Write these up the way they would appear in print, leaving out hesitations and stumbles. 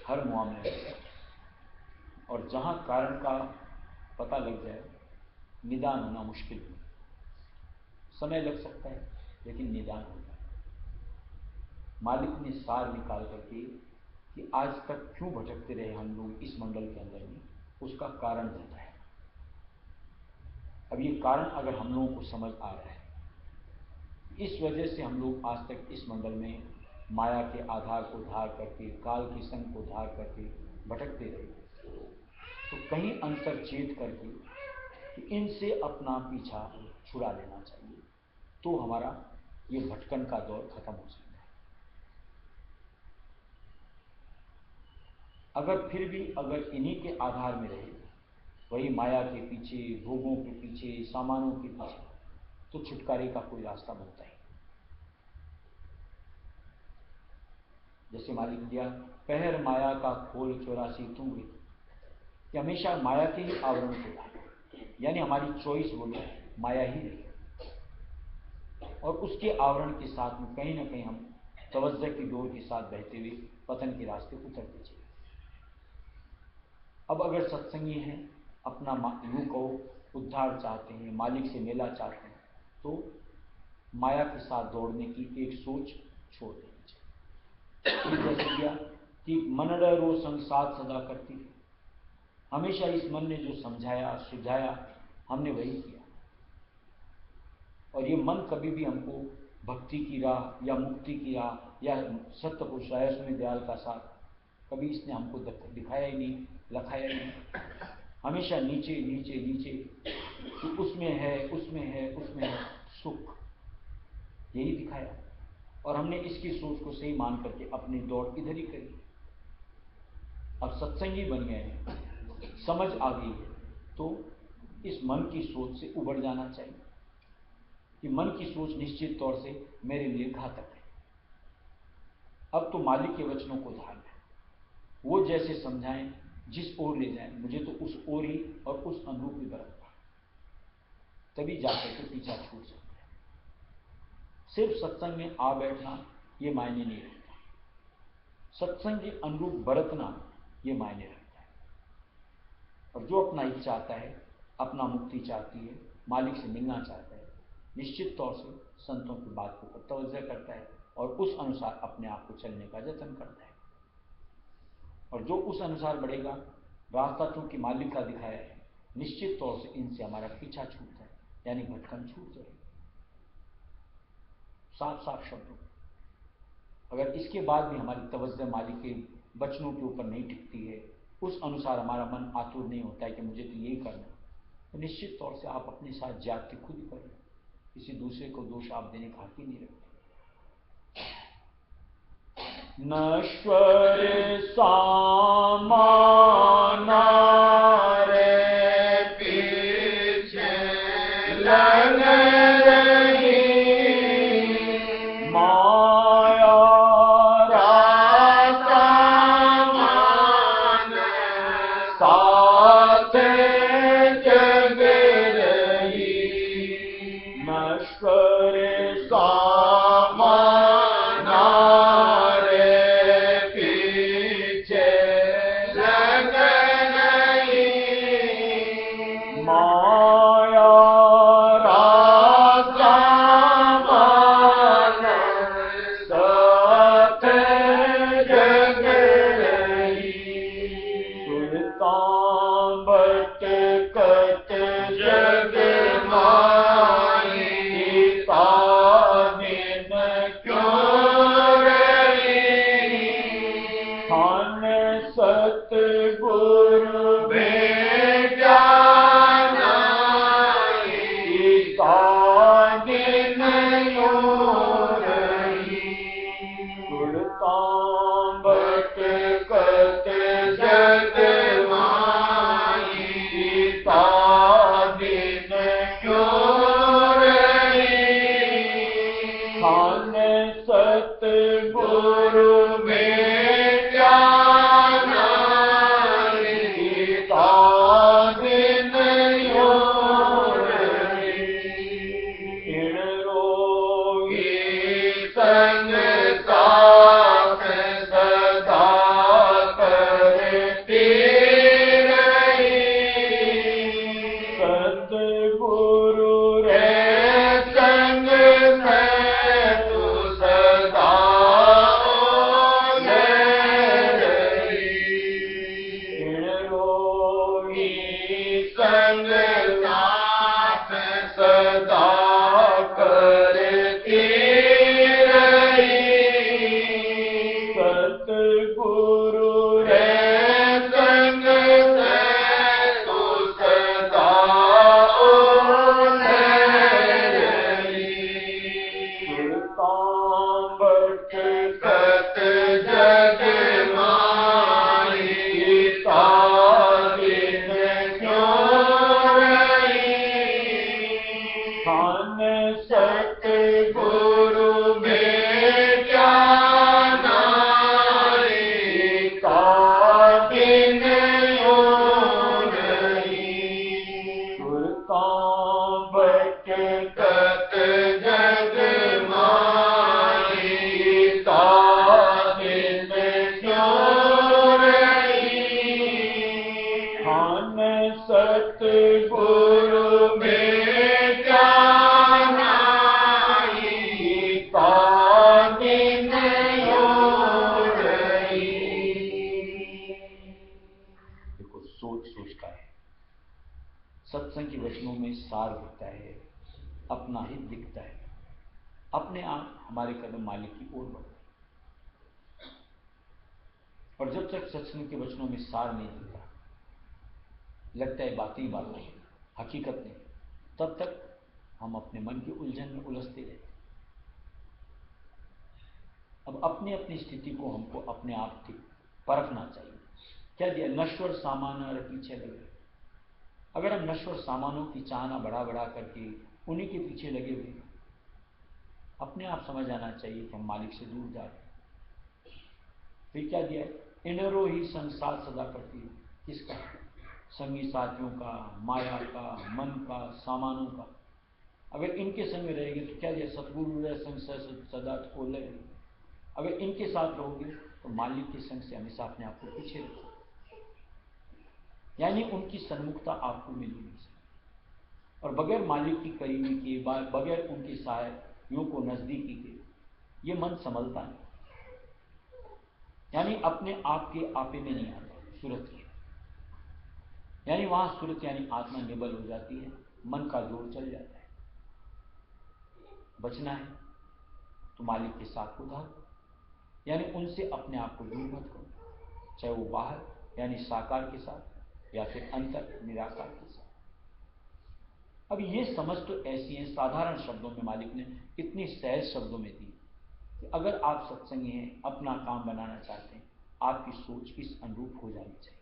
हर मामले में और जहाँ कारण का पता लग जाए निदान होना मुश्किल है। समय लग सकता है लेकिन निदान होता है। मालिक ने सार निकाल करके कि आज तक क्यों भटकते रहे हम लोग इस मंडल के अंदर में, उसका कारण बताया। अब ये कारण अगर हम लोगों को समझ आ रहा है, इस वजह से हम लोग आज तक इस मंडल में माया के आधार को धार करके, काल के संग को धार करके भटकते रहे, तो कहीं अंतर चेत करके कि इनसे अपना पीछा छुड़ा लेना चाहिए, तो हमारा ये भटकन का दौर खत्म हो सकता है। अगर फिर भी अगर इन्हीं के आधार में रहे, वही माया के पीछे, भोगों के पीछे, सामानों के पीछे, तो छुटकारे का कोई रास्ता बनता ही। जैसे मालिक दिया, पहर माया का खोल 84 तू गई, कि हमेशा माया के ही आवरण को था, यानी हमारी चॉइस बोले माया ही रही, और उसके आवरण के साथ में कहीं ना कहीं हम तवज्जो की डोर के साथ बहते हुए पतन के रास्ते उतरते चले। अब अगर सत्संगी हैं, अपना यूं कहो उद्धार चाहते हैं, मालिक से मेला चाहते हैं, तो माया के साथ दौड़ने की एक सोच छोड़ देनी चाहिए। जैसे किया कि मनडरो संसार सदा करती है, हमेशा इस मन ने जो समझाया सुझाया हमने वही किया, और ये मन कभी भी हमको भक्ति की राह या मुक्ति की राह या सत्य पुरुष में दयाल का साथ कभी इसने हमको दिखाया ही नहीं, लखाया ही नहीं। हमेशा नीचे नीचे नीचे कि उसमें है उसमें है उसमें है सुख, यही दिखाया, और हमने इसकी सोच को सही मान करके अपनी दौड़ इधर ही करी। अब सत्संगी बन गए हैं, समझ आ गई है, तो इस मन की सोच से उबर जाना चाहिए कि मन की सोच निश्चित तौर से मेरे लिए घातक है। अब तो मालिक के वचनों को धारना है, वो जैसे समझाएं, जिस ओर ले जाएं, मुझे तो उस ओर ही और उस अनुरूप ही बरतना, तभी जाकर के पीछा छूट सकता है। सिर्फ सत्संग में आ बैठना ये मायने नहीं रखता, सत्संग के अनुरूप बरतना ये मायने रखता है। और जो अपना हित चाहता है, अपना मुक्ति चाहती है, मालिक से मिलना चाहता है, निश्चित तौर से संतों की बात को तवज्जो करता है और उस अनुसार अपने आप को चलने का जतन करता है। और जो उस अनुसार बढ़ेगा, रास्ता चूंकि मालिक का दिखाया है, निश्चित तौर से इनसे हमारा पीछा छूटता है, यानी भटकन छूट जाएगी। साफ साफ शब्दों, अगर इसके बाद भी हमारी तवज्जो मालिक के वचनों के ऊपर नहीं टिकती है, उस अनुसार हमारा मन आतुर नहीं होता है कि मुझे तो यही करना, तो निश्चित तौर से आप अपने साथ ज्यादती खुद ही करें, किसी दूसरे को दोष आप देने का हक ही नहीं रखते। नश्वर सामाना रे पीछे लग रही, माया रास्ता मान साथ जग रही, नश्वर सामाना सुल्तान बटे संग साथ सदा करती रही। सतगुरु रे संग से तू सदा रही। सुरतांबट सत जग माही ताबिन क्यों रही। खान सतगुरु में क्या नारी ताबिन यूं नहीं। सुरतांबट सत जग माही ताबिन क्यों रही। खान सतगुरु गुरु में क्या नाई ताबिन यूं रही। देखो, सोच का है। सत्संग के वचनों में सार दिखता है, अपना हित दिखता है, अपने आप हमारे कदम मालिक की ओर बढ़ते हैं। और जब तक सत्संग के वचनों में सार नहीं दिखता, लगता है बातें ही बातें हैं, हकीकत नहीं, तब तक हम अपने मन की उलझन में उलझते रहते हैं। अब अपनी अपनी स्थिति को हमको अपने आप की परखना चाहिए। क्या दिया? नश्वर सामान और पीछे लगे। अगर हम नश्वर सामानों की चाहना बढ़ा बढ़ा करके उन्हीं के पीछे लगे हुए, अपने आप समझ आना चाहिए कि हम मालिक से दूर जा रहे हैं। फिर क्या दिया? इनरो ही संसार सदा करती है। किसका? संगी साथियों का, माया का, मन का, सामानों का। अगर इनके संग में रहेंगे तो क्या दिया? सतगुरु संग सदा को लगे। अगर इनके साथ रहोगे तो मालिक के संग से हमेशा अपने आप को पीछे रखो, यानी उनकी सन्मुखता आपको मिली नहीं। और बगैर मालिक की करीबी के, बगैर उनके सहायों को नजदीकी के, ये मन संभलता नहीं, यानी अपने आप के आपे में नहीं आता सूरत के, यानी वहां सूरत यानी आत्मा निबल हो जाती है, मन का जोर चल जाता है। बचना है तो मालिक के साथ उधार, यानी उनसे अपने आप को दूर मत करो, चाहे वो बाहर यानी साकार के साथ या फिर अंतर निराकार के साथ। अब ये समझ तो ऐसी है, साधारण शब्दों में मालिक ने इतनी सहज शब्दों में दी कि अगर आप सत्संगी हैं, अपना काम बनाना चाहते हैं, आपकी सोच इस अनुरूप हो जानी चाहिए।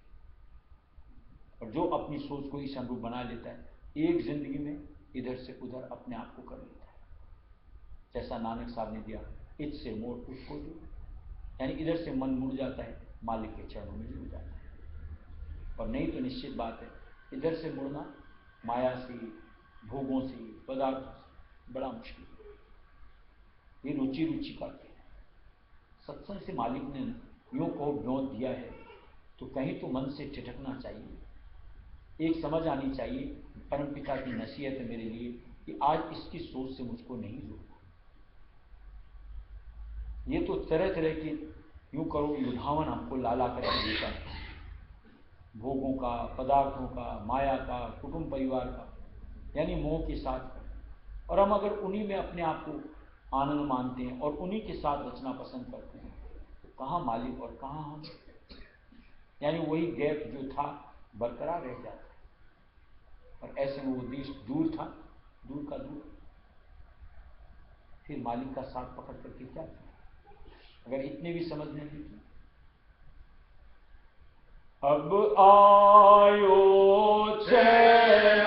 और जो अपनी सोच को इस अनुरूप बना लेता है, एक जिंदगी में इधर से उधर अपने आप को कर लेता है। जैसा नानक साहब ने दिया, इत से मोड़ उसको दो, यानी इधर से मन मुड़ जाता है, मालिक के चरणों में जुड़ जाता है। और नहीं तो निश्चित बात है, इधर से मुड़ना माया से, भोगों से, पदार्थों से बड़ा मुश्किल है। ये रुचि करते हैं। सत्संग से मालिक ने यूं को ब्योत दिया है तो कहीं तो मन से ठिठकना चाहिए। एक समझ आनी चाहिए, परमपिता की नसीहत है मेरे लिए कि आज इसकी सोच से मुझको नहीं जोड़ना। ये तो तरह तरह की यूं करो युद्धावन हमको लाला करके देता है, भोगों का, पदार्थों का, माया का, कुटुंब परिवार का, यानी मोह के साथ। और हम अगर उन्हीं में अपने आप को आनंद मानते हैं और उन्हीं के साथ रचना पसंद करते हैं, तो कहाँ मालिक और कहाँ हम, यानी वही गैप जो था बरकरार रह जाता है। और ऐसे में वो देश दूर था, दूर का दूर। फिर मालिक का साथ पकड़ करके क्या किया? अगर इतने भी समझ नहीं थी। अब आयो छे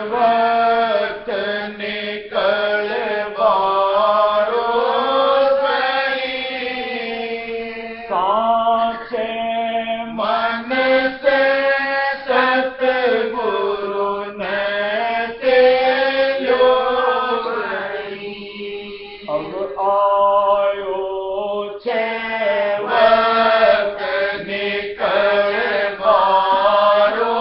वक्त निकल बारो सही, साचे मन से सतगुरु ने तेलो रही। अब आयो छे वक्त निकल बारो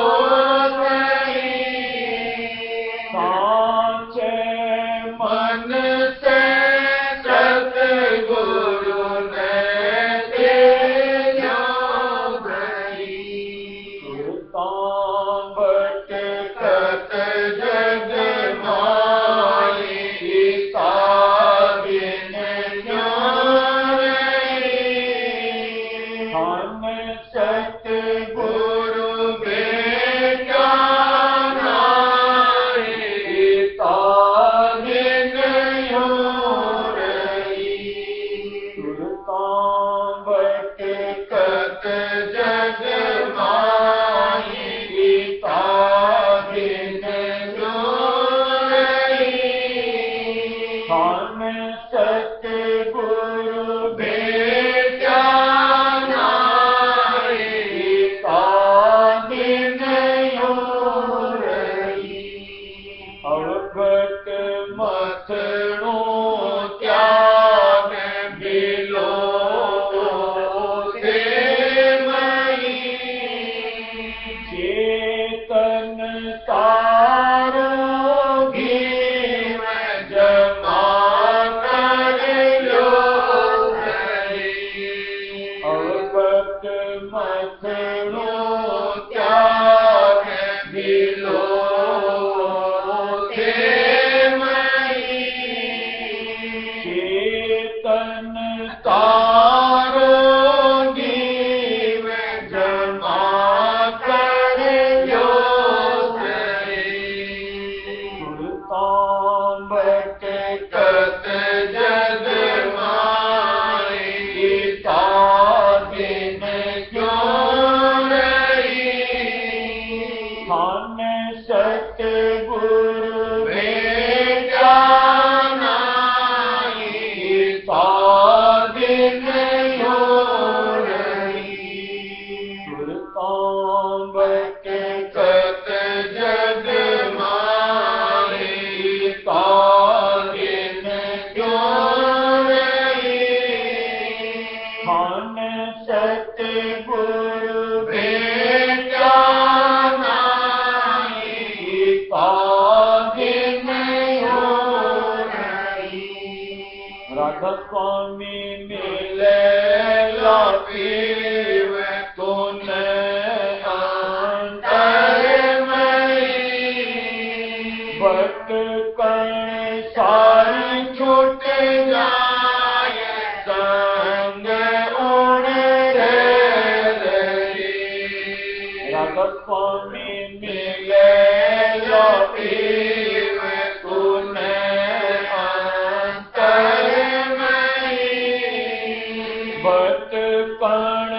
तारोगी मैं जमा कर लो अवगत मथनो त्याग बिलो थे मई चेतन तारोगी मैं जमा कर लो सुल्तान कत जग माई ताबिन क्यों रही थान सतगुरु भेजा नाई ताबिन क्यों रही सुल्तान कत जग माई ताबिन क्यों रही थान सतगुरु भेजा नाई ताबिन क्यों रही राधा स्वामी मिले लापीव तूने भट कण सारी छूट जाए संग उड़ रही राधा स्वामी मिले लापीव तूने भट कण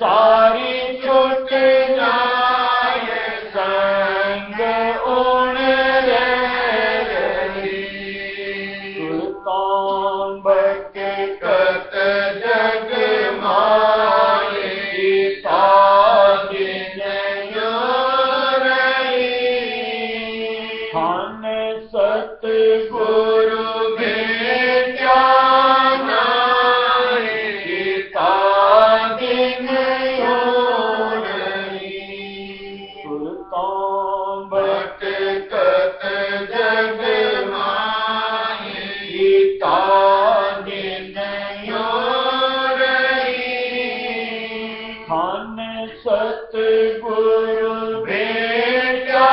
सारी छूट जाए संग उड़ रही सुल्तान भट कत जग माई ताबिन क्यों रही थान सतगुरु भेजा नाई ताबिन क्यों रही सुल्तान भट कत जग माई ताबिन क्यों रही थान सतगुरु भेजा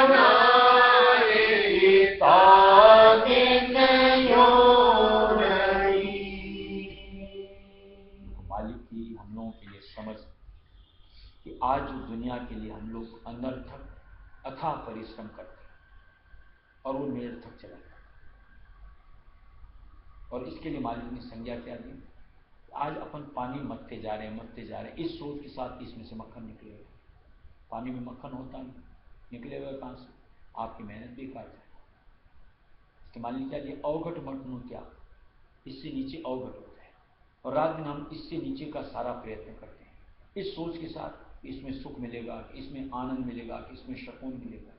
नाई ताबिन क्यों रही मालिक की हम लोगों के लिए समझ कि आज जो दुनिया के लिए हम लोग अनर्थक अथाह परिश्रम करते हैं और वो निरर्थक चला जाता है और इसके लिए मालिक ने संज्ञा क्या दी आज अपन पानी मथते जा रहे हैं इस सोच के साथ इसमें से मक्खन निकलेगा पानी में मक्खन होता नहीं निकलेगा कहाँ से आपकी मेहनत बेकार जाए इसके मालिक ने क्या दिया अवघट मटनो क्या इससे नीचे अवघट होता है और रात दिन हम इससे नीचे का सारा प्रयत्न करते हैं इस सोच के साथ इसमें सुख मिलेगा इसमें आनंद मिलेगा इसमें सुकून मिलेगा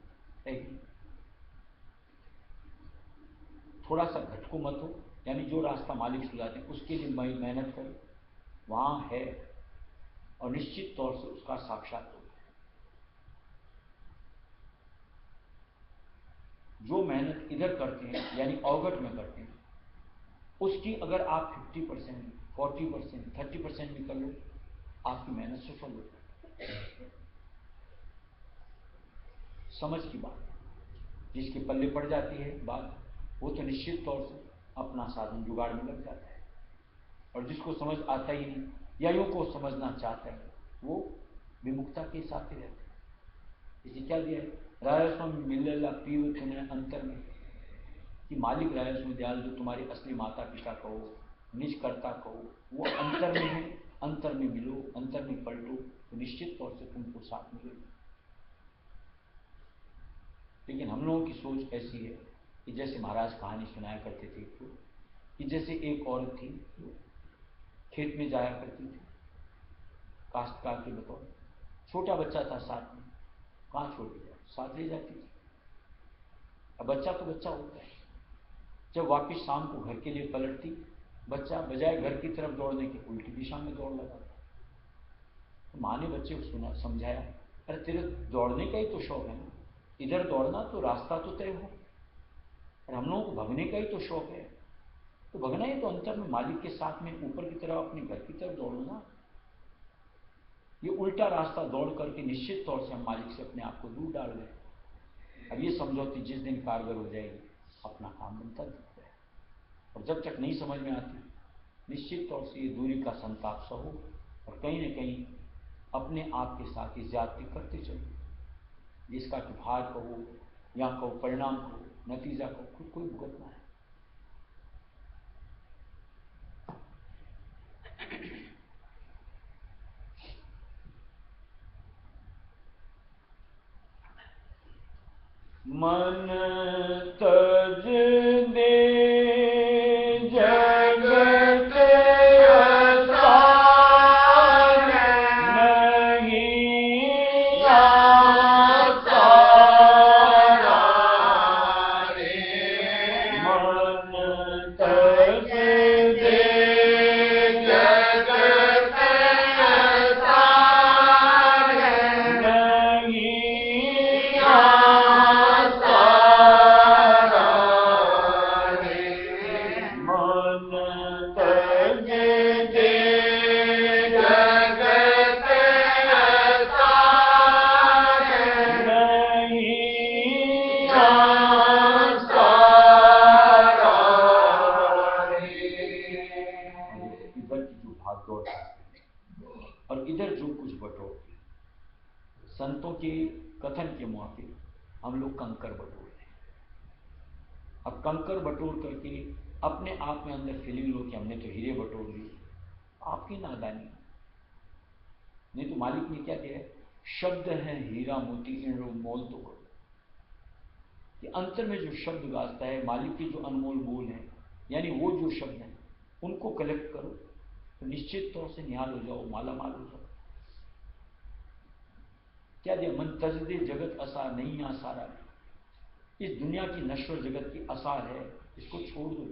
थोड़ा सा घटको मत हो यानी जो रास्ता मालिक सुझाते हैं उसके लिए मेहनत करो वहां है और निश्चित तौर से उसका साक्षात होता है जो मेहनत इधर करते हैं यानी अवगत में करते हैं उसकी अगर आप 50%, 40%, 30% भी कर लो आपकी मेहनत सफल होती है समझ की बात जिसके पल्ले पड़ जाती है बात वो तो निश्चित तौर से अपना साधन जुगाड़ में लग जाता है और जिसको समझ आता ही नहीं या योग को समझना चाहता है वो विमुखता के साथ ही रहते हैं इसे क्या दिया है राजस्व मिलेला पीव तुम्हें अंतर में कि मालिक राजस्व दयाल जो तुम्हारे असली माता पिता कहो निज कर्ता कहो वो अंतर में है अंतर में मिलो अंतर में पलटो तो निश्चित तौर से तुमको साथ मिलेगा लेकिन हम लोगों की सोच ऐसी है कि जैसे महाराज कहानी सुनाया करते थे कि जैसे एक औरत थी खेत में जाया करती थी काश्तकार के बतौर छोटा बच्चा था साथ में कहाँ छोड़ दिया साथ ले जाती थी अब बच्चा तो बच्चा होता है जब वापिस शाम को घर के लिए पलटती बच्चा बजाय घर की तरफ दौड़ने की उल्टी दिशा में दौड़ लगा तो माँ ने बच्चे को सुना समझाया अरे तेरे दौड़ने का ही तो शौक है ना इधर दौड़ना तो रास्ता तो तय हो, और हम लोगों को भगने का ही तो शौक है, तो भगना ही तो अंतर में मालिक के साथ में ऊपर की तरफ अपने घर की तरफ दौड़ो ना। ये उल्टा रास्ता दौड़ करके निश्चित तौर से हम मालिक से अपने आप को दूर डाल रहे। अब ये समझो कि जिस दिन कारगर हो जाएगी अपना काम बनता दिखता है, और जब तक नहीं समझ में आती निश्चित तौर से ये दूरी का संताप सा हो, और कहीं न कहीं अपने आप के साथ ही ज्यादती करते चलो, जिसका कि भार कहो या कहो परिणाम कहो नतीजा कहो खुद कोई भुगतना है। मन तज दे जगत असार नहीं आसारा रे, मन तज दे जगत असार नहीं आसारा रे, मन तज दे जगत असार नहीं आसारा रे। इधर की जो भागदौड़ और इधर जो कुछ बटोर, संतों के कथन के मौके हम लोग कंकर बटोर रहे हैं। अब कंकर बटोर करके अपने आप में अंदर फीलिंग लो कि हमने तो हीरे बटोर लिए, आपकी नादानी। नहीं तो मालिक ने क्या किया है, शब्द है हीरा मोती इन लोग मोल तो करो, कि अंतर में जो शब्द गाजता है मालिक के जो अनमोल बोल है, यानी वो जो शब्द हैं उनको कलेक्ट करो तो निश्चित तौर से निहाल हो जाओ, माला माल हो जाओ। क्या दिया, मन तज दे जगत असार नहीं आसारा, इस दुनिया की नश्वर जगत की आसार है, इसको छोड़ दो,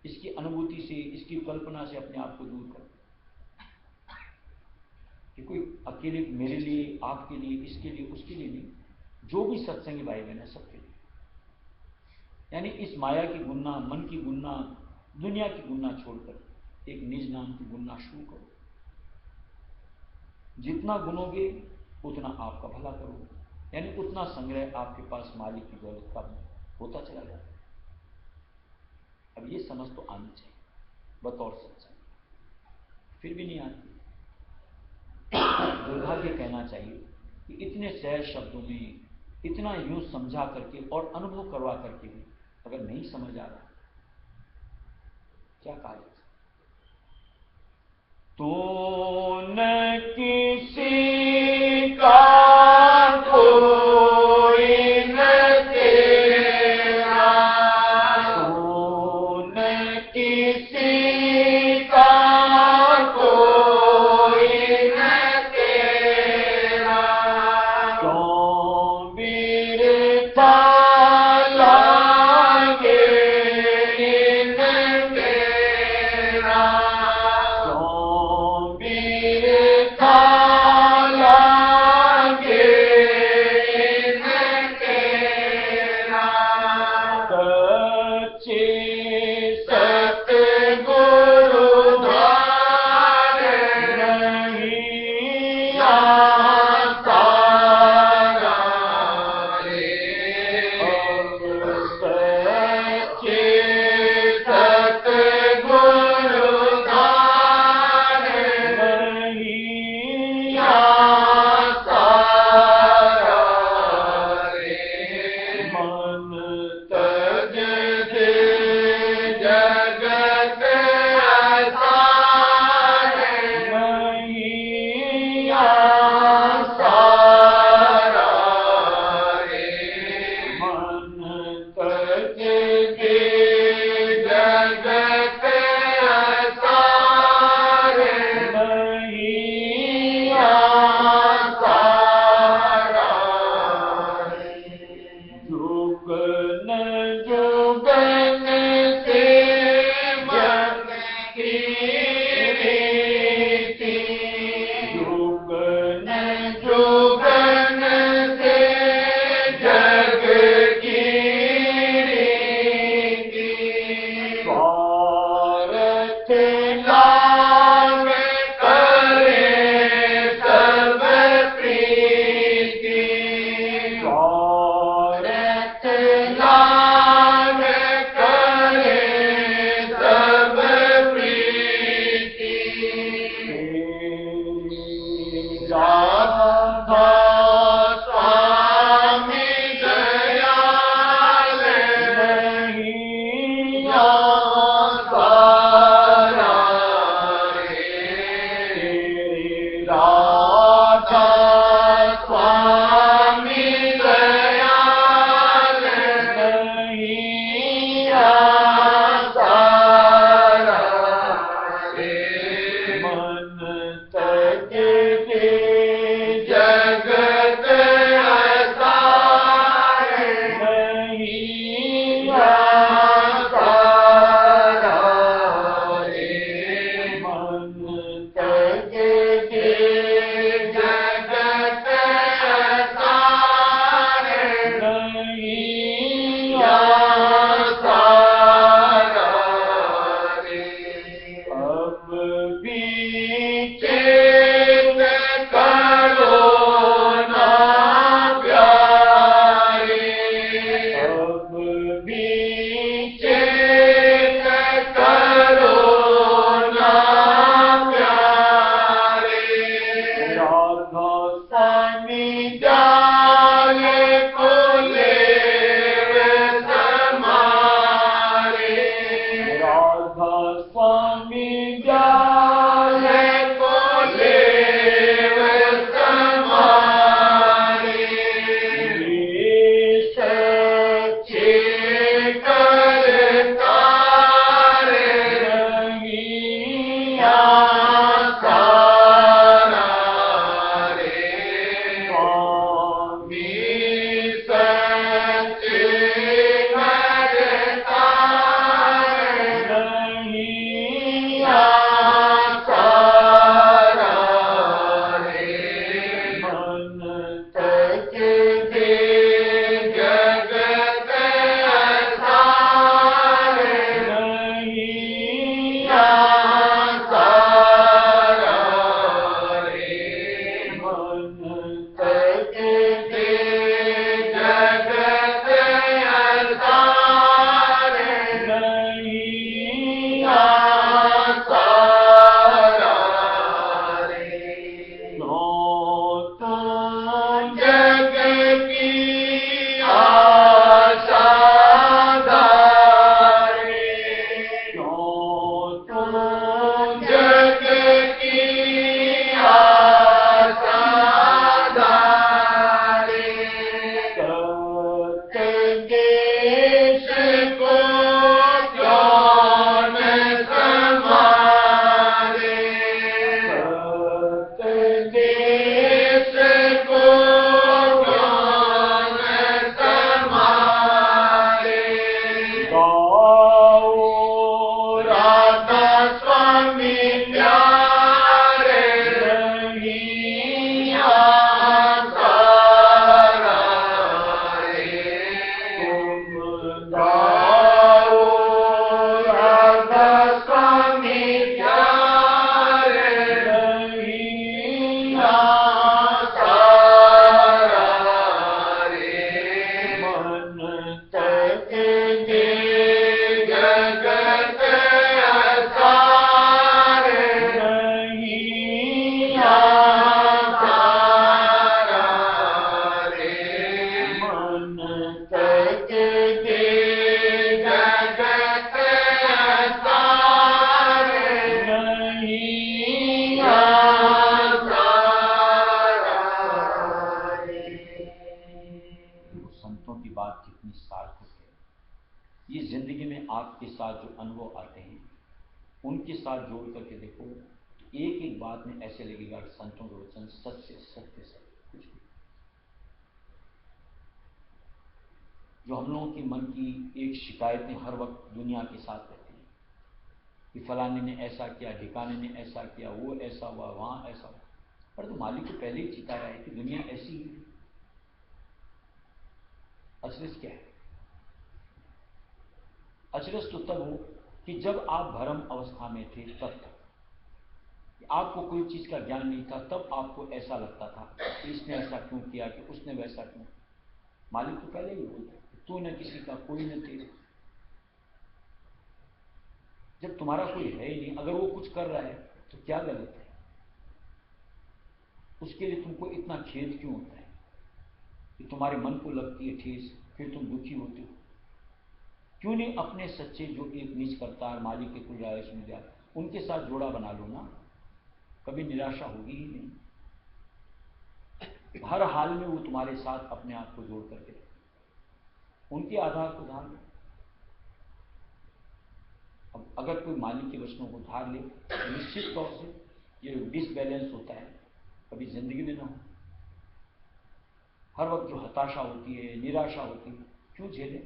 इसकी अनुभूति से इसकी कल्पना से अपने आप को दूर करो। कि कोई अकेले मेरे लिए आपके लिए इसके लिए उसके लिए नहीं, जो भी सत्संगी भाई बहन है सबके लिए। यानी इस माया की गुन्ना, मन की गुन्ना, दुनिया की गुन्ना छोड़कर एक निज नाम की गुन्ना शुरू करो। जितना गुनोगे उतना आपका भला करो, यानी उतना संग्रह आपके पास मालिक की दौलत का होता चला जाता है। अब ये समझ तो आनी चाहिए बतौर सत्संग, फिर भी नहीं आती। दुर्भाग्य कहना चाहिए कि इतने सहज शब्दों में इतना यूं समझा करके और अनुभव करवा करके भी अगर नहीं समझ आ रहा क्या कहा जाए। तो न किसी का कोई न तेरा, तो न किसी का कोई न तेरा, क्यों बिरथा लागे इन तेरा, क्यों बिरथा लागे संतों की बात कितनी सार्थक है। ये जिंदगी में आपके साथ जो अनुभव आते हैं उनके साथ जोड़ करके देखो तो एक एक बात में ऐसे लगेगा कि संतों के वचन सत्य सत्य सत्य कुछ नहीं। जो हम लोगों के मन की एक शिकायतें हर वक्त दुनिया के साथ रहती हैं कि फलाने ने ऐसा किया, ढिकाने ने ऐसा किया, वो ऐसा हुआ, वहां ऐसा हुआ। पर तो मालिक को पहले ही चिताया है कि दुनिया ऐसी ही है। अचरज क्या है? अचरज तो तब हो कि जब आप भ्रम अवस्था में थे, तब तक आपको कोई चीज का ज्ञान नहीं था, तब आपको ऐसा लगता था कि इसने ऐसा क्यों किया, कि उसने वैसा क्यों। मालिक तो पहले ही बोलते तू न किसी का कोई न तेरे। जब तुम्हारा कोई है ही नहीं, अगर वो कुछ कर रहा है तो क्या गलत है? उसके लिए तुमको इतना खेद क्यों होता है कि तुम्हारे मन को लगती है ठेस, फिर तुम दुखी होते हो? क्यों नहीं अपने सच्चे जो एक नीच करतार मालिक के कुल राय सुन जाए उनके साथ जोड़ा बना लो ना, कभी निराशा होगी ही नहीं। हर हाल में वो तुम्हारे साथ अपने आप को जोड़ करके रखे, उनके आधार को धार लो। अब अगर कोई मालिक के वचनों को धार ले तो निश्चित तौर से ये डिसबैलेंस होता है कभी जिंदगी में ना हो। हर वक्त जो हताशा होती है, निराशा होती है, क्यों झेले?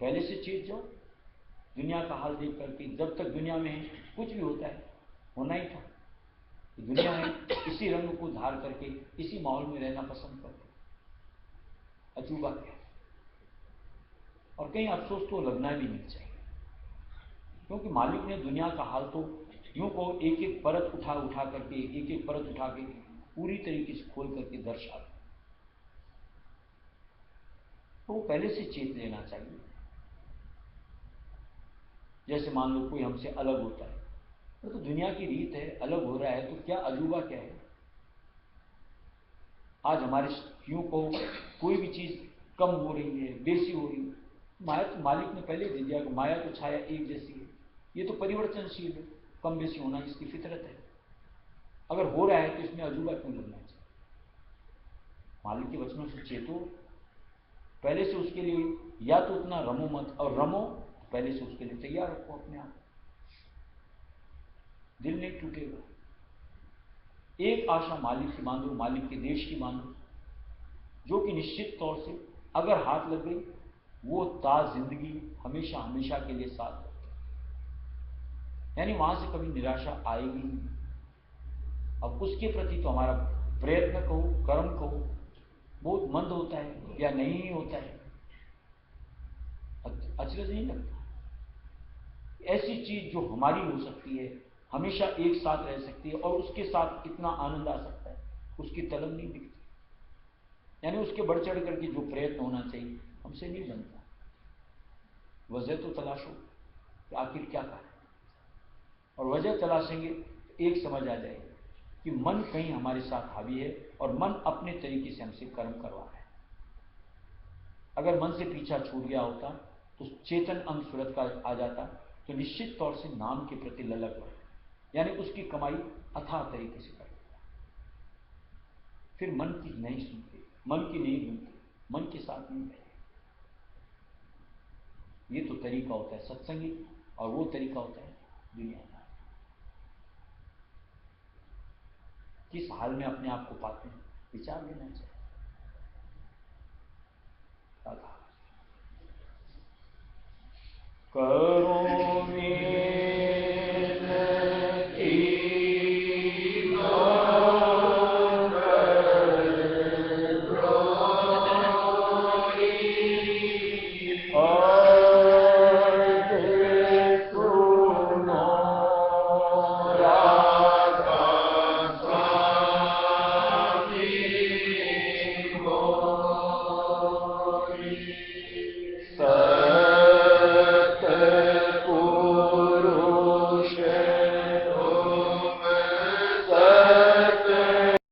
पहले से चेत जाओ। दुनिया का हाल देख करके जब तक दुनिया में है कुछ भी होता है, होना ही था। दुनिया है इसी रंग को धार करके इसी माहौल में रहना पसंद करते। अजूबा क्या है? और कहीं अफसोस तो लगना भी नहीं चाहिए, क्योंकि मालिक ने दुनिया का हाल तो यूं को एक एक परत उठा उठा करके, एक एक परत उठा के पूरी तरीके से खोल करके दर्शा दिया। तो पहले से चेत लेना चाहिए। जैसे मान लो कोई हमसे अलग होता है, तो दुनिया की रीत है, अलग हो रहा है तो क्या अजूबा क्या है? आज हमारे यूं को कोई भी चीज कम हो रही है, बेसी हो रही है, माया तो मालिक ने पहले दे दिया कि माया तो छाया एक जैसी है, ये तो परिवर्तनशील है, कम बेसी होना इसकी फितरत है। अगर हो रहा है तो इसमें अजूबा क्यों लगना चाहिए? मालिक के वचनों से चेतो, पहले से उसके लिए या तो उतना रमो मत, और रमो पहले से उसके लिए तैयार रखो अपने आप, दिल नहीं टूटेगा। एक आशा मालिक की बांधो, मालिक के देश की बांधो, जो कि निश्चित तौर से अगर हाथ लग गई वो ताज जिंदगी हमेशा हमेशा के लिए साथ रखती, यानी वहां से कभी निराशा आएगी नहीं। अब उसके प्रति तो हमारा प्रयत्न कहो, कर्म कहो, बहुत मंद होता है या नहीं ही होता है। अचरज नहीं लगता? ऐसी चीज जो हमारी हो सकती है, हमेशा एक साथ रह सकती है और उसके साथ कितना आनंद आ सकता है, उसकी तलब नहीं दिखती। यानी उसके बढ़ चढ़ करके जो प्रयत्न होना चाहिए हमसे नहीं बनता। वजह तो तलाशो कि आखिर क्या करें, और वजह तलाशेंगे तो एक समझ आ जाएगी कि मन कहीं हमारे साथ हावी है और मन अपने तरीके से हमसे कर्म करवा रहा है। अगर मन से पीछा छूट गया होता तो चेतन अंग सूरत का आ जाता, तो निश्चित तौर से नाम के प्रति ललक बढ़, यानी उसकी कमाई अथाह तरीके से कर देता। फिर मन की नहीं सुनते, मन की नहीं सुनते, मन के साथ नहीं रहते। ये तो तरीका होता है सत्संगी, और वो तरीका होता है दुनिया का। किस हाल में अपने आप को पाते हैं, विचार लेना चाहिए। करुणा